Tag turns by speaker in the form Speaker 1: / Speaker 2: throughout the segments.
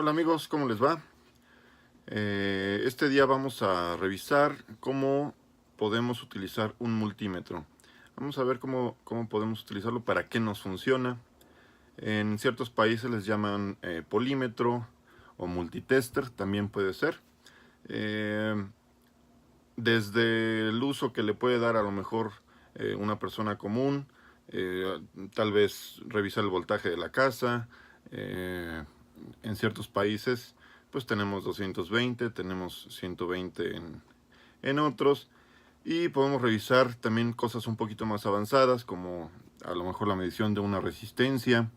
Speaker 1: Hola amigos, ¿cómo les va? Este día vamos a revisar cómo podemos utilizar un multímetro. Vamos a ver cómo podemos utilizarlo, para qué nos funciona. En ciertos países les llaman polímetro o multitester, también puede ser. Desde el uso que le puede dar a lo mejor una persona común, tal vez revisar el voltaje de la casa. En ciertos países pues tenemos 220, tenemos 120 en otros, y podemos revisar también cosas un poquito más avanzadas, como a lo mejor la medición de una resistencia,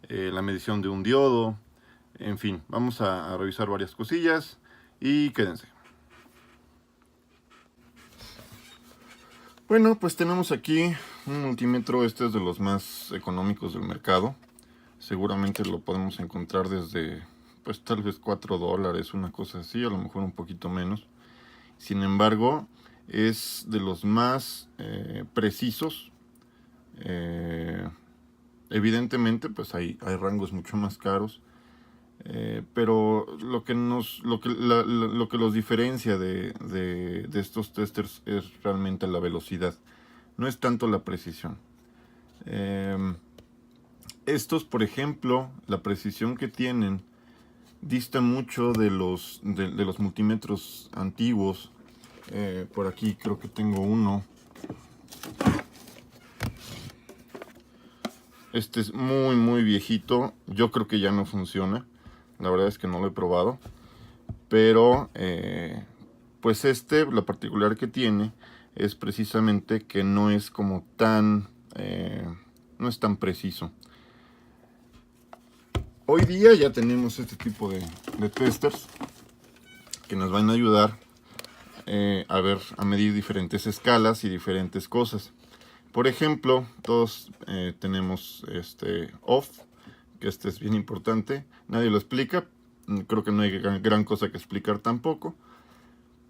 Speaker 1: la medición de un diodo. En fin, vamos a revisar varias cosillas y quédense. Bueno, pues tenemos aquí un multímetro. Este es de los más económicos del mercado. Seguramente lo podemos encontrar desde, pues tal vez $4, una cosa así, a lo mejor un poquito menos. Sin embargo, es de los más precisos. Evidentemente, pues hay rangos mucho más caros. Pero lo que los diferencia de estos testers es realmente la velocidad. No es tanto la precisión. Estos, por ejemplo, la precisión que tienen dista mucho de los multímetros antiguos. Por aquí creo que tengo uno. Este es muy viejito. Yo creo que ya no funciona. La verdad es que no lo he probado. Pero pues la particular que tiene es precisamente que no es como tan no es tan preciso. Hoy día ya tenemos este tipo de testers que nos van a ayudar a medir diferentes escalas y diferentes cosas. Por ejemplo, todos tenemos este off, que este es bien importante. Nadie lo explica. Creo que no hay gran cosa que explicar tampoco.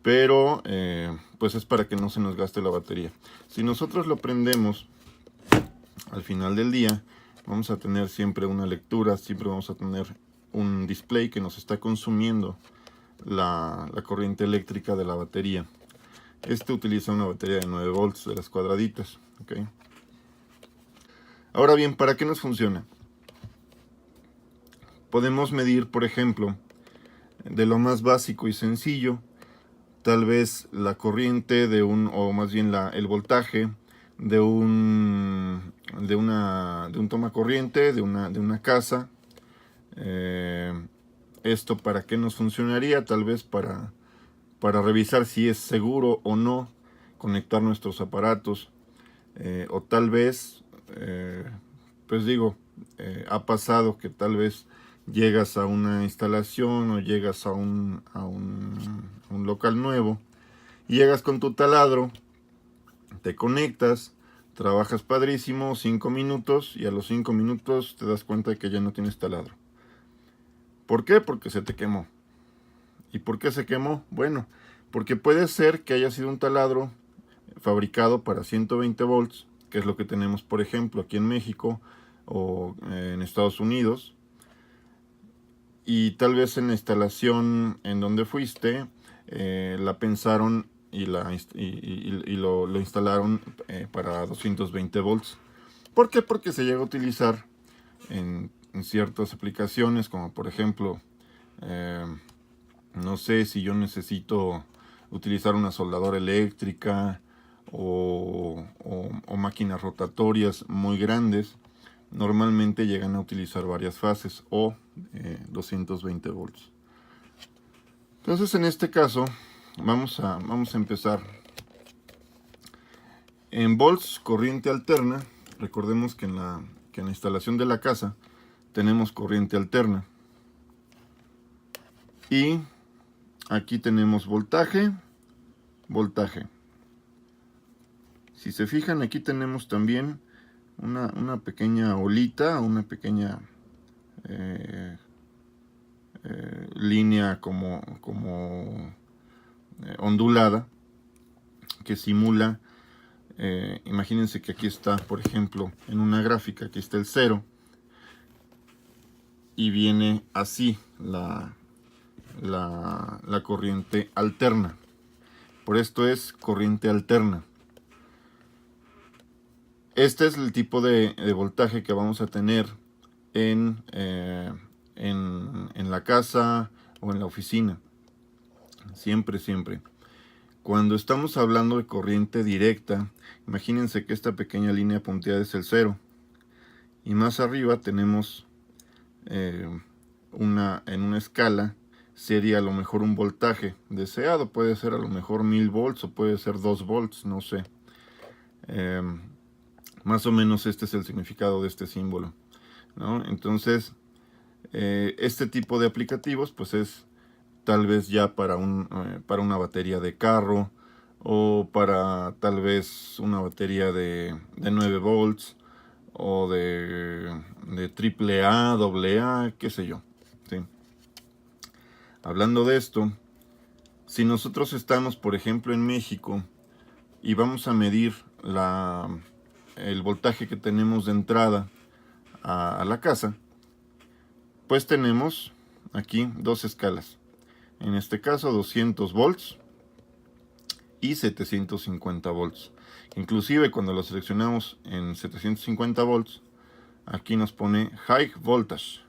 Speaker 1: Pero pues es para que no se nos gaste la batería. Si nosotros lo prendemos al final del día, vamos a tener siempre una lectura, siempre vamos a tener un display que nos está consumiendo la corriente eléctrica de la batería. Este utiliza una batería de 9 volts de las cuadraditas. ¿Okay? Ahora bien, ¿para qué nos funciona? Podemos medir, por ejemplo, de lo más básico y sencillo, tal vez la corriente de o más bien el voltaje de un toma corriente de una casa. Esto para qué nos funcionaría, tal vez para revisar si es seguro o no conectar nuestros aparatos, o tal vez pues digo, ha pasado que tal vez llegas a una instalación o llegas a un local nuevo y llegas con tu taladro, te conectas, trabajas padrísimo, 5 minutos, y a los 5 minutos te das cuenta de que ya no tienes taladro. ¿Por qué? Porque se te quemó. ¿Y por qué se quemó? Bueno, porque puede ser que haya sido un taladro fabricado para 120 volts, que es lo que tenemos, por ejemplo, aquí en México o en Estados Unidos, y tal vez en la instalación en donde fuiste la pensaron y lo instalaron para 220 volts. ¿Por qué? Porque se llega a utilizar en ciertas aplicaciones, como por ejemplo, no sé si yo necesito utilizar una soldadora eléctrica o máquinas rotatorias muy grandes. Normalmente llegan a utilizar varias fases o 220 volts. Entonces, en este caso vamos a empezar en volts, corriente alterna. Recordemos que en la instalación de la casa tenemos corriente alterna, y aquí tenemos voltaje. Si se fijan, aquí tenemos también una pequeña olita, una pequeña línea como ondulada, que simula, imagínense que aquí está, por ejemplo, en una gráfica, aquí está el 0, y viene así la corriente alterna. Por esto es corriente alterna. Este es el tipo de voltaje que vamos a tener en la casa o en la oficina. Siempre, siempre. Cuando estamos hablando de corriente directa, imagínense que esta pequeña línea punteada es el 0. Y más arriba tenemos en una escala sería a lo mejor un voltaje deseado. Puede ser a lo mejor 1000 volts o puede ser 2 volts, no sé. Más o menos este es el significado de este símbolo, ¿no? Entonces, este tipo de aplicativos pues es tal vez ya para una batería de carro, o para tal vez una batería de 9 volts, o de AAA, AA, qué sé yo, ¿sí? Hablando de esto, si nosotros estamos, por ejemplo, en México y vamos a medir el voltaje que tenemos de entrada a la casa, pues tenemos aquí dos escalas. En este caso 200 volts y 750 volts. Inclusive cuando lo seleccionamos en 750 volts, aquí nos pone High Voltage,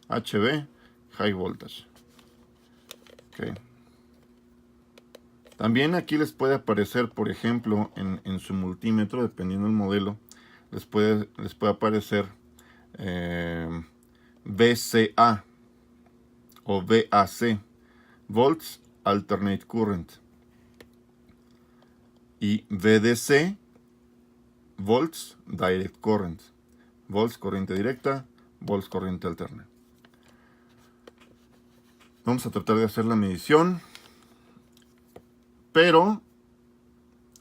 Speaker 1: HV High Voltage. Okay. También aquí les puede aparecer, por ejemplo, en su multímetro, dependiendo del modelo, les puede aparecer VCA o VAC, Volts Alternate Current, y VDC, Volts Direct Current, volts corriente directa, volts corriente alterna. Vamos a tratar de hacer la medición, pero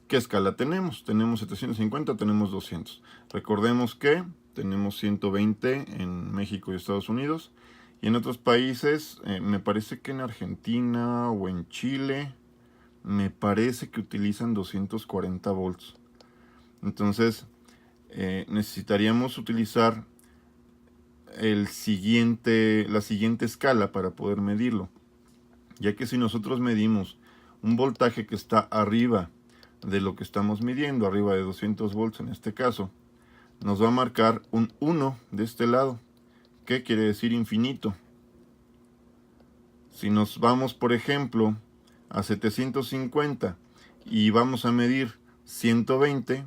Speaker 1: ¿qué escala tenemos? Tenemos 750, tenemos 200. Recordemos que tenemos 120 en México y Estados Unidos, y en otros países, me parece que en Argentina o en Chile, me parece que utilizan 240 volts. Entonces, necesitaríamos utilizar la siguiente escala para poder medirlo, ya que si nosotros medimos un voltaje que está arriba de lo que estamos midiendo, arriba de 200 volts en este caso, nos va a marcar un 1 de este lado, que quiere decir infinito. Si nos vamos, por ejemplo, a 750 y vamos a medir 120,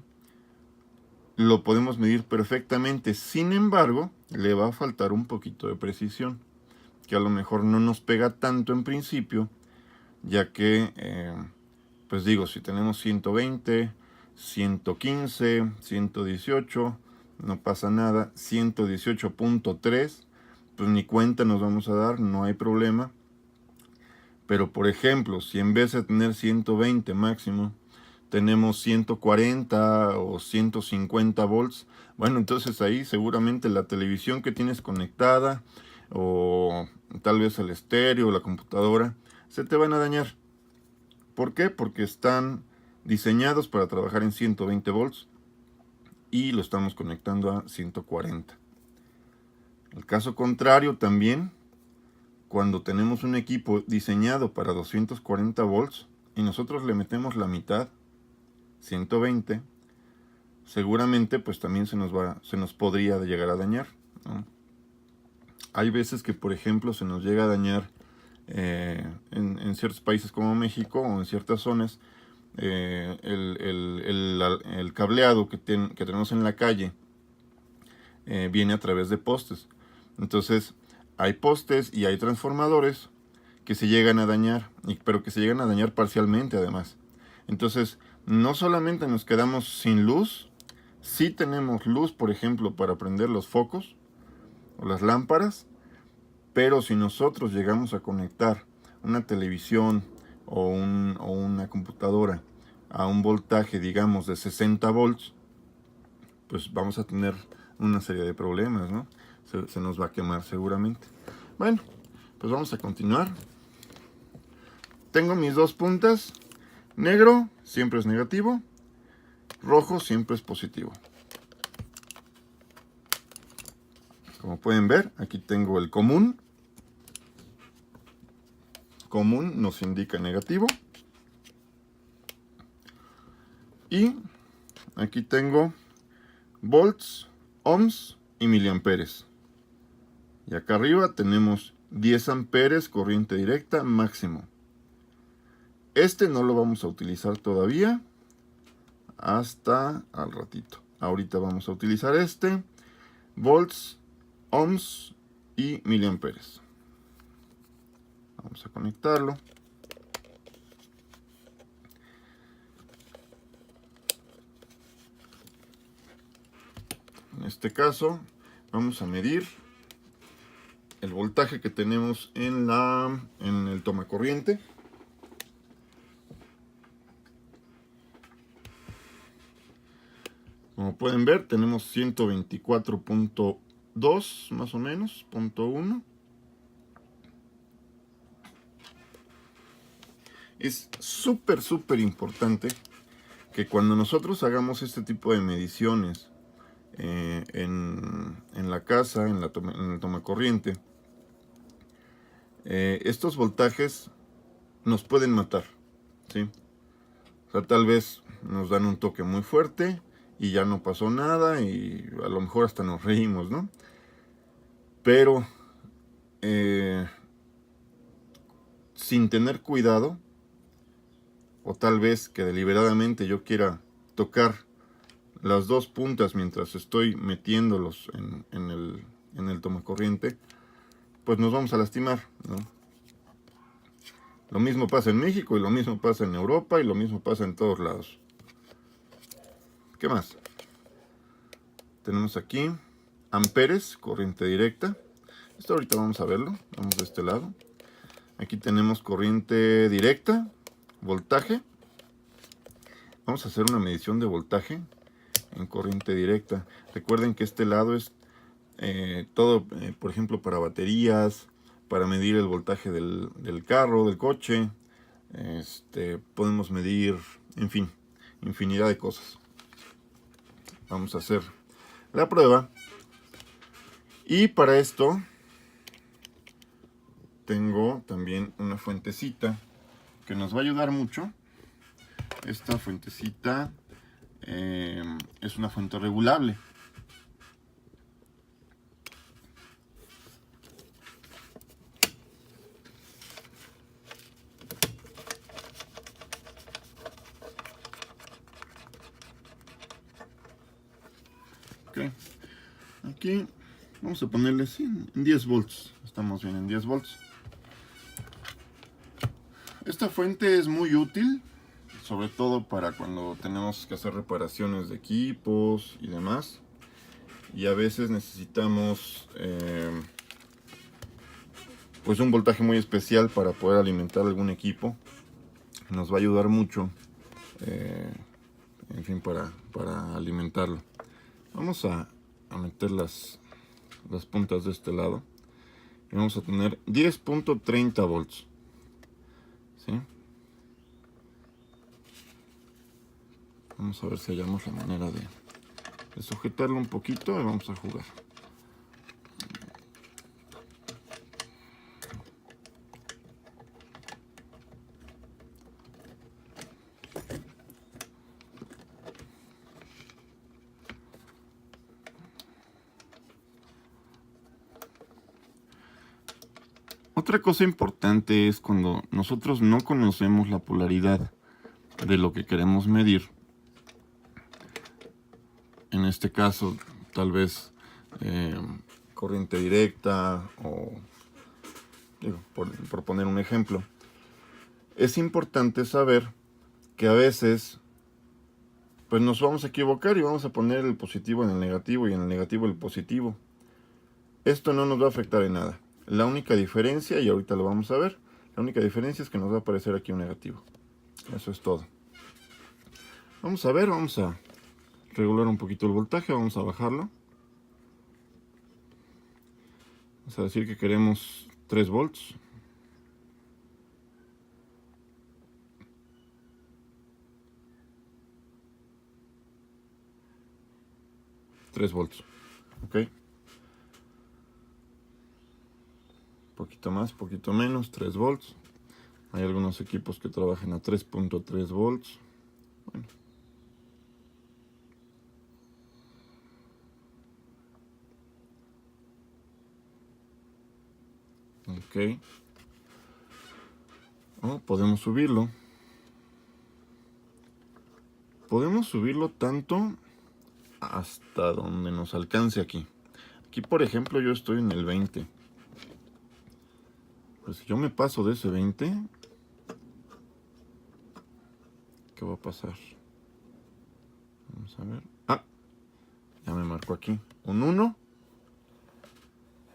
Speaker 1: lo podemos medir perfectamente. Sin embargo, le va a faltar un poquito de precisión, que a lo mejor no nos pega tanto en principio, ya que, pues digo, si tenemos 120, 115, 118, no pasa nada. 118.3, pues ni cuenta nos vamos a dar, no hay problema. Pero por ejemplo, si en vez de tener 120 máximo, tenemos 140 o 150 volts, bueno, entonces ahí seguramente la televisión que tienes conectada, o tal vez el estéreo o la computadora, se te van a dañar. ¿Por qué? Porque están diseñados para trabajar en 120 volts y lo estamos conectando a 140. El caso contrario también, cuando tenemos un equipo diseñado para 240 volts y nosotros le metemos la mitad, 120, seguramente pues también se nos podría llegar a dañar, ¿no? Hay veces que, por ejemplo, se nos llega a dañar en ciertos países como México, o en ciertas zonas, el cableado que tenemos en la calle viene a través de postes. Entonces hay postes y hay transformadores que se llegan a dañar, pero que se llegan a dañar parcialmente además. Entonces no solamente nos quedamos sin luz, sí tenemos luz, por ejemplo, para prender los focos o las lámparas, pero si nosotros llegamos a conectar una televisión o una computadora a un voltaje, digamos, de 60 volts, pues vamos a tener una serie de problemas, ¿no? Se nos va a quemar seguramente. Bueno, pues vamos a continuar. Tengo mis dos puntas. Negro siempre es negativo, rojo siempre es positivo. Como pueden ver, aquí tengo el común. Común nos indica negativo. Y aquí tengo volts, ohms y miliamperes. Y acá arriba tenemos 10 amperes corriente directa máximo. Este no lo vamos a utilizar todavía hasta al ratito. Ahorita vamos a utilizar este, volts, ohms y miliamperes. Vamos a conectarlo. En este caso vamos a medir el voltaje que tenemos en el tomacorriente. Como pueden ver, tenemos 124.2 más o menos, .1. Es súper importante que cuando nosotros hagamos este tipo de mediciones en la casa, en el tomacorriente, estos voltajes nos pueden matar, ¿sí? O sea, tal vez nos dan un toque muy fuerte y ya no pasó nada y a lo mejor hasta nos reímos, ¿no? Pero sin tener cuidado, o tal vez que deliberadamente yo quiera tocar las dos puntas mientras estoy metiéndolos en el tomacorriente, pues nos vamos a lastimar, ¿no? Lo mismo pasa en México y lo mismo pasa en Europa y lo mismo pasa en todos lados. ¿Qué más? Tenemos aquí amperes, corriente directa. Esto ahorita vamos a verlo. Vamos de este lado. Aquí tenemos corriente directa, voltaje. Vamos a hacer una medición de voltaje en corriente directa. Recuerden que este lado es todo, por ejemplo, para baterías, para medir el voltaje del carro, del coche. Podemos medir, en fin, infinidad de cosas. Vamos a hacer la prueba. Y para esto tengo también una fuentecita que nos va a ayudar mucho. Esta fuentecita es una fuente regulable. Okay. Aquí vamos a ponerle así en 10 volts. Estamos bien en 10 volts. Esta fuente es muy útil, sobre todo para cuando tenemos que hacer reparaciones de equipos y demás. Y a veces necesitamos pues un voltaje muy especial para poder alimentar algún equipo. Nos va a ayudar mucho, en fin, para alimentarlo. Vamos a meter las puntas de este lado y vamos a tener 10.30 volts. ¿Sí? Vamos a ver si hallamos la manera de sujetarlo un poquito y vamos a jugar. Otra cosa importante es cuando nosotros no conocemos la polaridad de lo que queremos medir. En este caso, tal vez corriente directa o, digo, por poner un ejemplo. Es importante saber que a veces pues nos vamos a equivocar y vamos a poner el positivo en el negativo y en el negativo el positivo. Esto no nos va a afectar en nada. La única diferencia, y ahorita lo vamos a ver, la única diferencia es que nos va a aparecer aquí un negativo. Eso es todo. Vamos a ver, vamos a regular un poquito el voltaje, vamos a bajarlo. Vamos a decir que queremos 3 volts. $3 volts. Ok. poquito más, poquito menos, 3 volts. Hay algunos equipos que trabajan a 3.3 volts. Bueno. Ok. Oh, podemos subirlo. Podemos subirlo tanto hasta donde nos alcance aquí. Aquí, por ejemplo, yo estoy en el 20. Pues si yo me paso de ese 20, ¿qué va a pasar? Vamos a ver. Ah, ya me marcó aquí un 1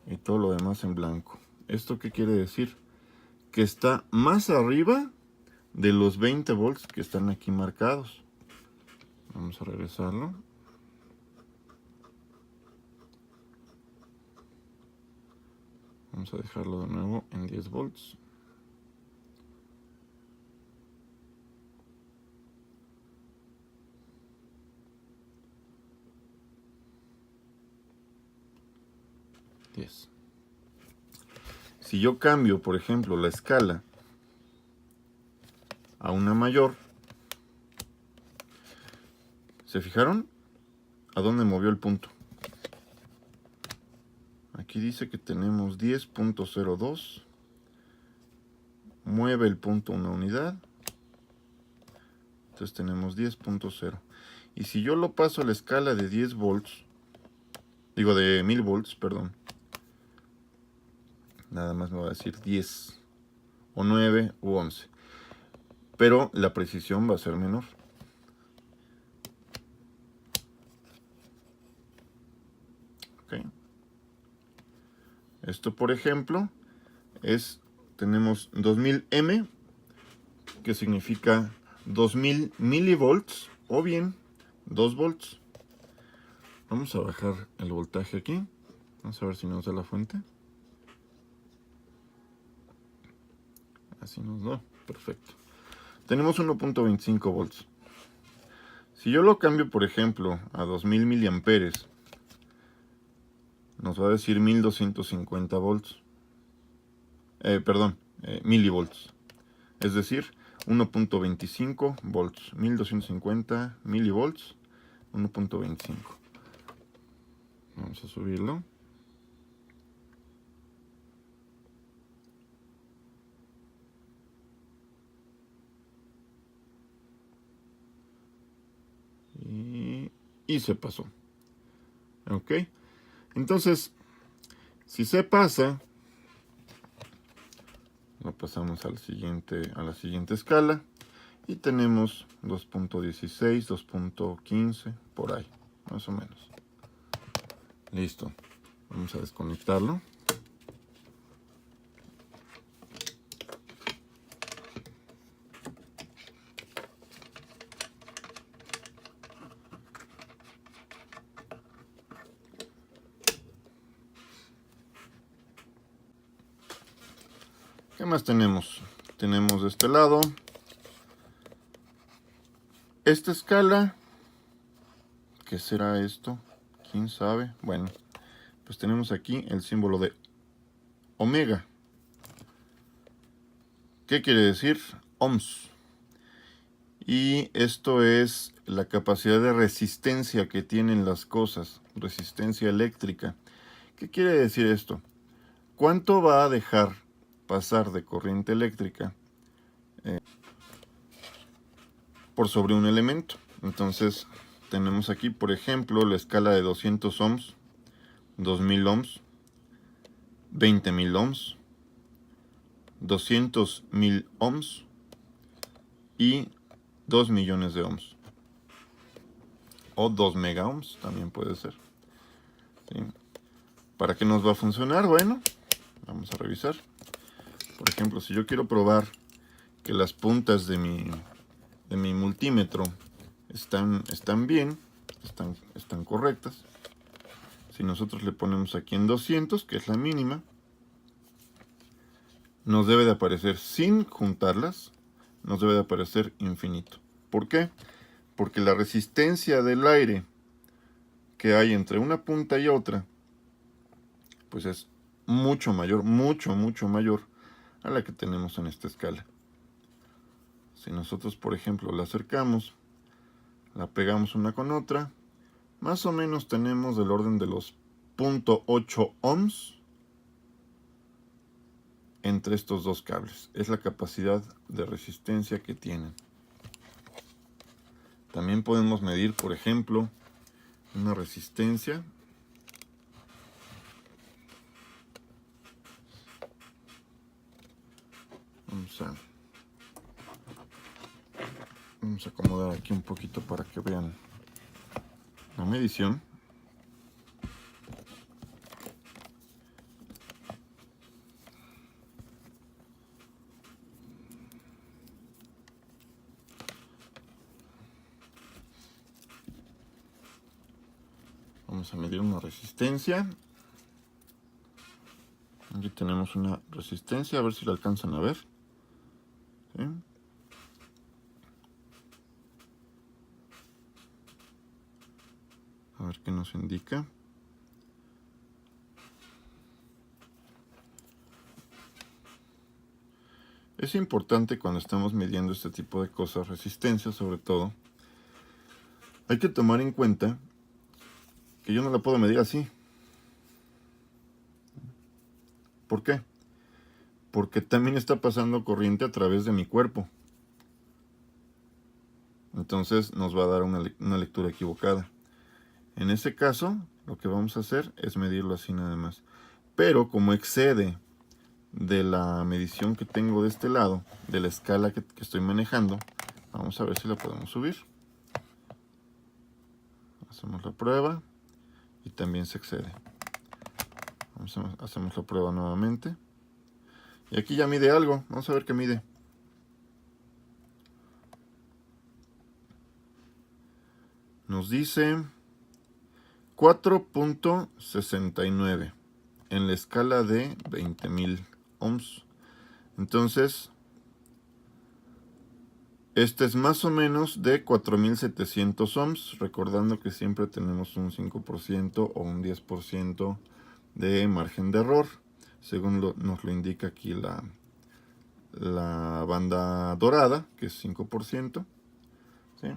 Speaker 1: y todo lo demás en blanco. ¿Esto qué quiere decir? Que está más arriba de los 20 volts que están aquí marcados. Vamos a regresarlo. Vamos a dejarlo de nuevo en 10 volts. Si yo cambio, por ejemplo, la escala a una mayor, ¿se fijaron? ¿A dónde movió el punto? Aquí dice que tenemos 10.02. Mueve el punto una unidad. Entonces tenemos 10.0. Y si yo lo paso a la escala de 10 volts, digo de 1000 volts, perdón, nada más me va a decir 10 o 9 u 11. Pero la precisión va a ser menor. Okay. Esto, por ejemplo, tenemos 2000M, que significa 2000 milivolts, o bien 2 volts. Vamos a bajar el voltaje aquí. Vamos a ver si nos da la fuente. Así nos da. Perfecto. Tenemos 1.25 volts. Si yo lo cambio, por ejemplo, a 2000 miliamperes, nos va a decir 1250 volts. Milivolts. Es decir, 1.25 volts. 1250 milivolts, 1.25. Vamos a subirlo. Y se pasó. Ok. Entonces, si se pasa, lo pasamos a la siguiente escala. Y tenemos 2.16, 2.15, por ahí, más o menos. Listo. Vamos a desconectarlo. ¿Qué más tenemos? Tenemos de este lado esta escala. ¿Qué será esto? ¿Quién sabe? Bueno, pues tenemos aquí el símbolo de omega. ¿Qué quiere decir? Ohms. Y esto es la capacidad de resistencia que tienen las cosas, resistencia eléctrica. ¿Qué quiere decir esto? ¿Cuánto va a dejar pasar de corriente eléctrica por sobre un elemento? Entonces tenemos aquí, por ejemplo, la escala de 200 ohms, 2000 ohms, 20.000 ohms, 200.000 ohms y 2 millones de ohms. O 2 mega ohms también puede ser. ¿Sí? ¿Para qué nos va a funcionar? Bueno, vamos a revisar. Por ejemplo, si yo quiero probar que las puntas de mi multímetro están bien, están correctas. Si nosotros le ponemos aquí en 200, que es la mínima, nos debe de aparecer, sin juntarlas, nos debe de aparecer infinito. ¿Por qué? Porque la resistencia del aire que hay entre una punta y otra, pues es mucho mayor, mucho mayor a la que tenemos en esta escala. Si nosotros, por ejemplo, la acercamos, la pegamos una con otra, más o menos tenemos del orden de los 0.8 ohms entre estos dos cables. Es la capacidad de resistencia que tienen. También podemos medir, por ejemplo, una resistencia. Vamos a acomodar aquí un poquito para que vean la medición. Vamos a medir una resistencia. Aquí tenemos una resistencia, a ver si la alcanzan a ver. ¿Sí? A ver qué nos indica. Es importante cuando estamos midiendo este tipo de cosas, resistencia sobre todo, hay que tomar en cuenta que yo no la puedo medir así. ¿Por qué? Porque también está pasando corriente a través de mi cuerpo. Entonces nos va a dar una lectura equivocada. En ese caso, lo que vamos a hacer es medirlo así nada más. Pero como excede de la medición que tengo de este lado, de la escala que estoy manejando, vamos a ver si la podemos subir. Hacemos la prueba y también se excede. Hacemos la prueba nuevamente. Y aquí ya mide algo. Vamos a ver qué mide. Nos dice 4.69 en la escala de 20.000 ohms. Entonces, este es más o menos de 4.700 ohms, recordando que siempre tenemos un 5% o un 10% de margen de error, según nos lo indica aquí la banda dorada, que es 5%. ¿Sí?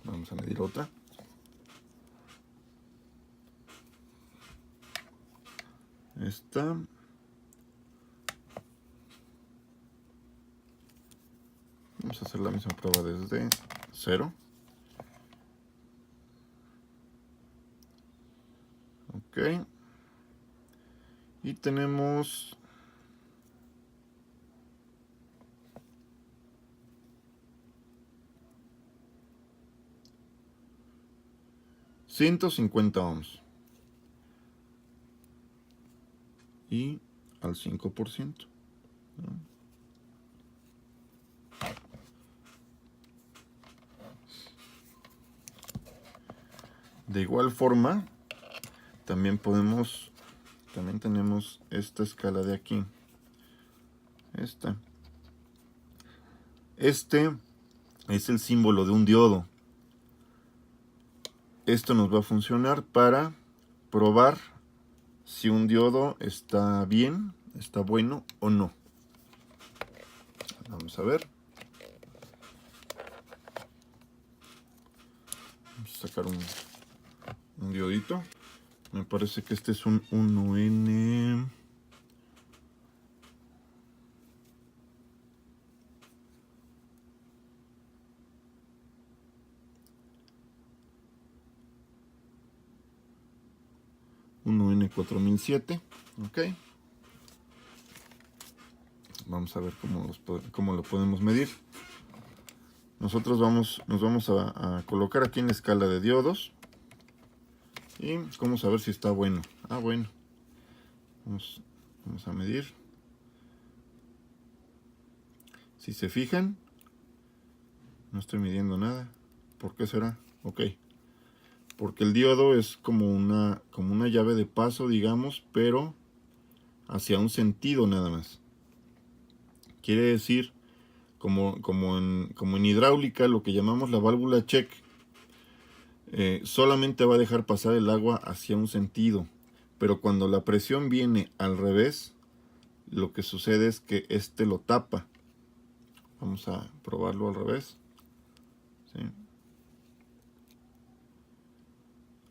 Speaker 1: Vamos a medir otra. Esta. Vamos a hacer la misma prueba desde 0. Ok. Y tenemos 150 ohms. Y al 5%. ¿No? De igual forma, también tenemos esta escala de aquí. Esta. Este es el símbolo de un diodo. Esto nos va a funcionar para probar si un diodo está bien, está bueno o no. Vamos a ver. Vamos a sacar un diodito. Me parece que este es un 1N. Un N4007. Ok. Vamos a ver cómo lo podemos medir. Nosotros nos vamos a colocar aquí en la escala de diodos. Y vamos a ver si está bueno. Bueno. Vamos a medir. Si se fijan, no estoy midiendo nada. ¿Por qué será? Ok. Porque el diodo es como una llave de paso, digamos, pero hacia un sentido nada más. Quiere decir, como en hidráulica, lo que llamamos la válvula check, solamente va a dejar pasar el agua hacia un sentido, pero cuando la presión viene al revés, lo que sucede es que este lo tapa. Vamos a probarlo al revés. ¿Sí?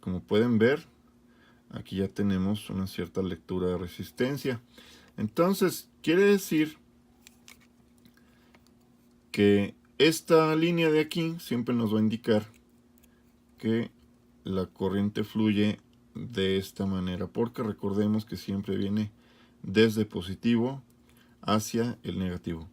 Speaker 1: Como pueden ver, aquí ya tenemos una cierta lectura de resistencia. Entonces, quiere decir que esta línea de aquí siempre nos va a indicar que la corriente fluye de esta manera, porque recordemos que siempre viene desde positivo hacia el negativo.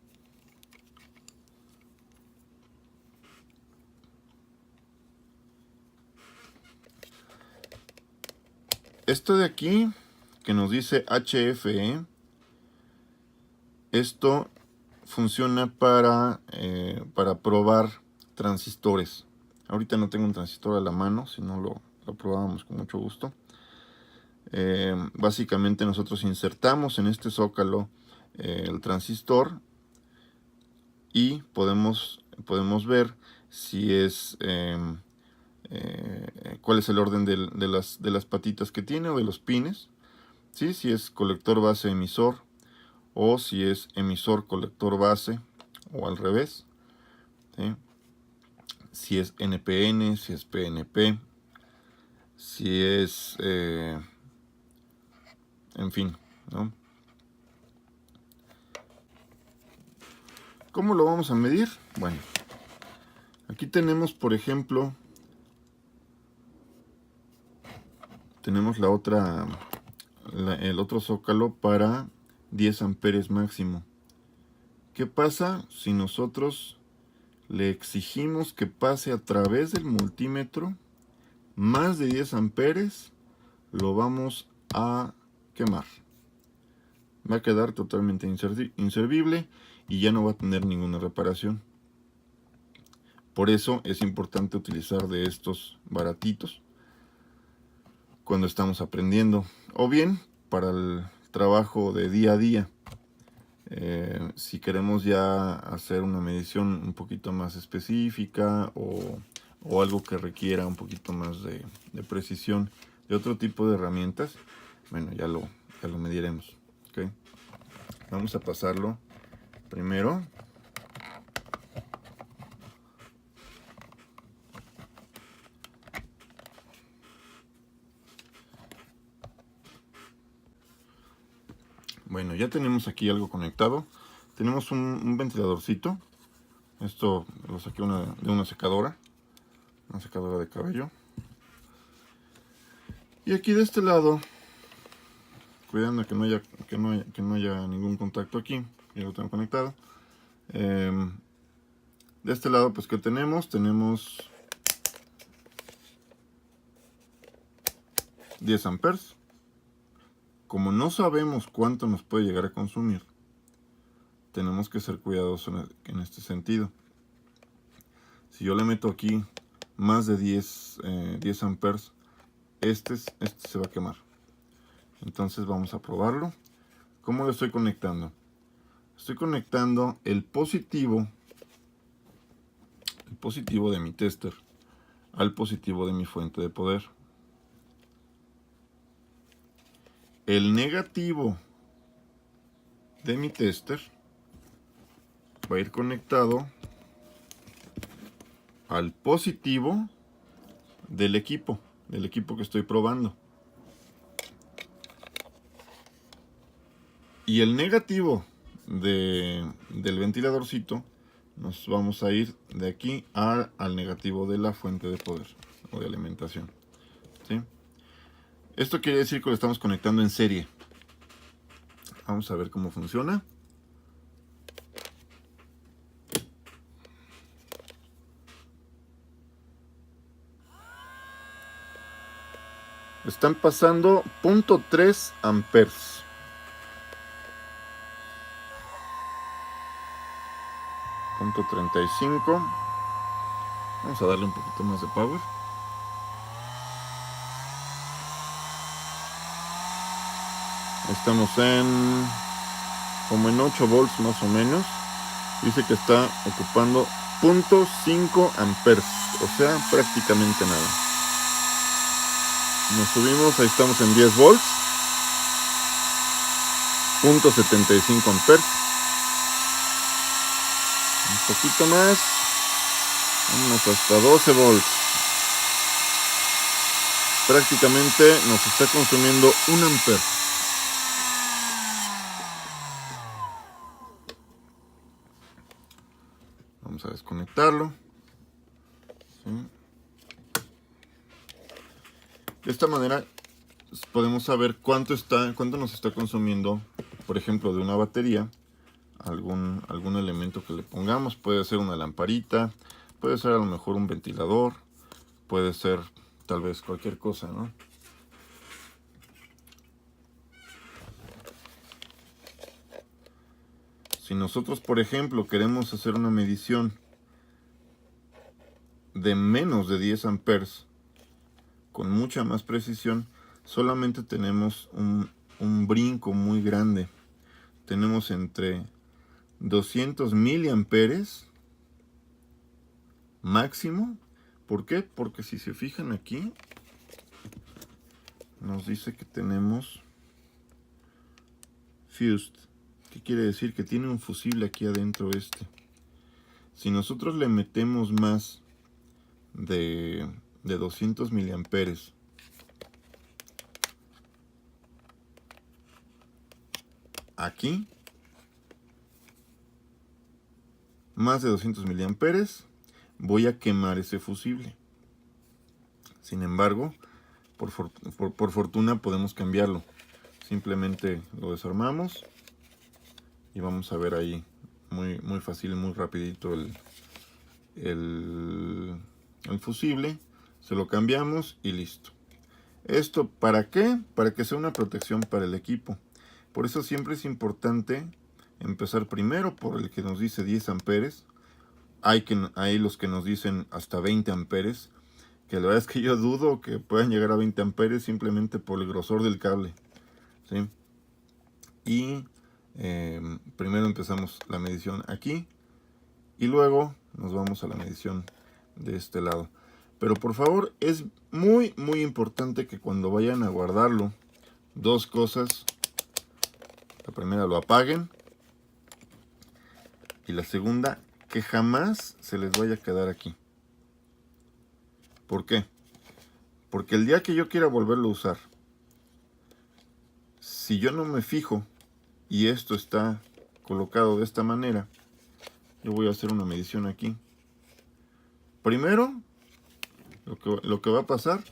Speaker 1: Esto de aquí que nos dice HFE, esto funciona para probar transistores. Ahorita no tengo un transistor a la mano, si no lo probábamos con mucho gusto. Básicamente nosotros insertamos en este zócalo el transistor y podemos ver si es cuál es el orden de las patitas que tiene o de los pines, ¿sí? Si es colector base emisor o si es emisor colector base o al revés, ¿sí? Si es NPN, si es PNP, si es en fin, ¿no? ¿Cómo lo vamos a medir? Bueno, aquí tenemos, por ejemplo, tenemos el otro zócalo para 10 amperes máximo. ¿Qué pasa si nosotros le exigimos que pase a través del multímetro más de 10 amperes? Lo vamos a quemar. Va a quedar totalmente inservible y ya no va a tener ninguna reparación. Por eso es importante utilizar de estos baratitos cuando estamos aprendiendo, o bien para el trabajo de día a día. Si queremos ya hacer una medición un poquito más específica o algo que requiera un poquito más de precisión de otro tipo de herramientas, bueno, ya lo mediremos. ¿Okay? Vamos a pasarlo primero. Bueno, ya tenemos aquí algo conectado. Tenemos un ventiladorcito. Esto lo saqué de una secadora de cabello. Y aquí de este lado, cuidando que no haya ningún contacto aquí, ya lo tengo conectado. De este lado, pues, ¿qué tenemos? Tenemos 10 amperes. Como no sabemos cuánto nos puede llegar a consumir, tenemos que ser cuidadosos en este sentido. Si yo le meto aquí más de 10 amperes, este se va a quemar. Entonces vamos a probarlo. ¿Cómo lo estoy conectando? Estoy conectando el positivo de mi tester al positivo de mi fuente de poder. El negativo de mi tester va a ir conectado al positivo del equipo que estoy probando. Y el negativo del ventiladorcito, nos vamos a ir de aquí al negativo de la fuente de poder o de alimentación, ¿sí? Esto quiere decir que lo estamos conectando en serie. Vamos a ver cómo funciona. Están pasando 0.3 amperes. .35. Vamos a darle un poquito más de power. Estamos como en 8 volts más o menos. Dice que está ocupando 0.5 amperes, o sea, prácticamente nada. Nos subimos, ahí estamos en 10 volts. .75 amperes. Un poquito más. Vamos hasta 12 volts. Prácticamente nos está consumiendo 1 ampere. Vamos a desconectarlo. ¿Sí? De esta manera podemos saber cuánto nos está consumiendo, por ejemplo, de una batería, algún elemento que le pongamos. Puede ser una lamparita, puede ser a lo mejor un ventilador, puede ser tal vez cualquier cosa, ¿no? Si nosotros, por ejemplo, queremos hacer una medición de menos de 10 amperes con mucha más precisión, solamente tenemos un brinco muy grande. Tenemos entre 200 miliamperes máximo. ¿Por qué? Porque si se fijan aquí, nos dice que tenemos fused. ¿Qué quiere decir? Que tiene un fusible aquí adentro este. Si nosotros le metemos más de 200 miliamperes aquí, más de 200 miliamperes, voy a quemar ese fusible. Sin embargo, por fortuna podemos cambiarlo. Simplemente lo desarmamos y vamos a ver ahí muy fácil, muy rapidito el fusible. Se lo cambiamos y listo. ¿Esto para qué? Para que sea una protección para el equipo. Por eso siempre es importante empezar primero por el que nos dice 10 amperes. Hay los que nos dicen hasta 20 amperes. Que la verdad es que yo dudo que puedan llegar a 20 amperes simplemente por el grosor del cable, ¿sí? Y primero empezamos la medición aquí y luego nos vamos a la medición de este lado. Pero por favor, es muy importante que cuando vayan a guardarlo, dos cosas. La primera, lo apaguen, y la segunda, que jamás se les vaya a quedar aquí. ¿Por qué? Porque el día que yo quiera volverlo a usar, si yo no me fijo y esto está colocado de esta manera, yo voy a hacer una medición aquí. Primero, lo que va a pasar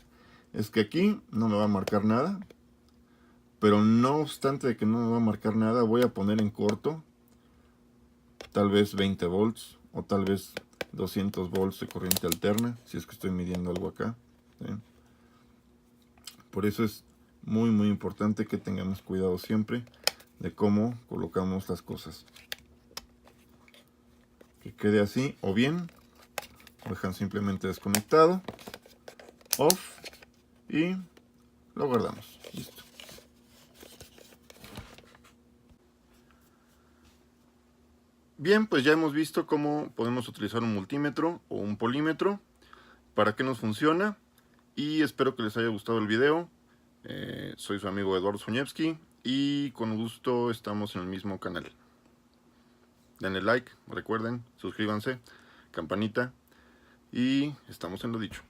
Speaker 1: es que aquí no me va a marcar nada, pero no obstante de que no me va a marcar nada, voy a poner en corto tal vez 20 volts o tal vez 200 volts de corriente alterna, si es que estoy midiendo algo acá, ¿sí? Por eso es muy importante que tengamos cuidado siempre de cómo colocamos las cosas. Que quede así, o bien lo dejan simplemente desconectado, off, y lo guardamos. Listo. Bien, pues ya hemos visto cómo podemos utilizar un multímetro o un polímetro, para qué nos funciona, y espero que les haya gustado el video. Soy su amigo Eduardo Soñevsky y con gusto estamos en el mismo canal. Denle like, recuerden, suscríbanse, campanita, y estamos en lo dicho.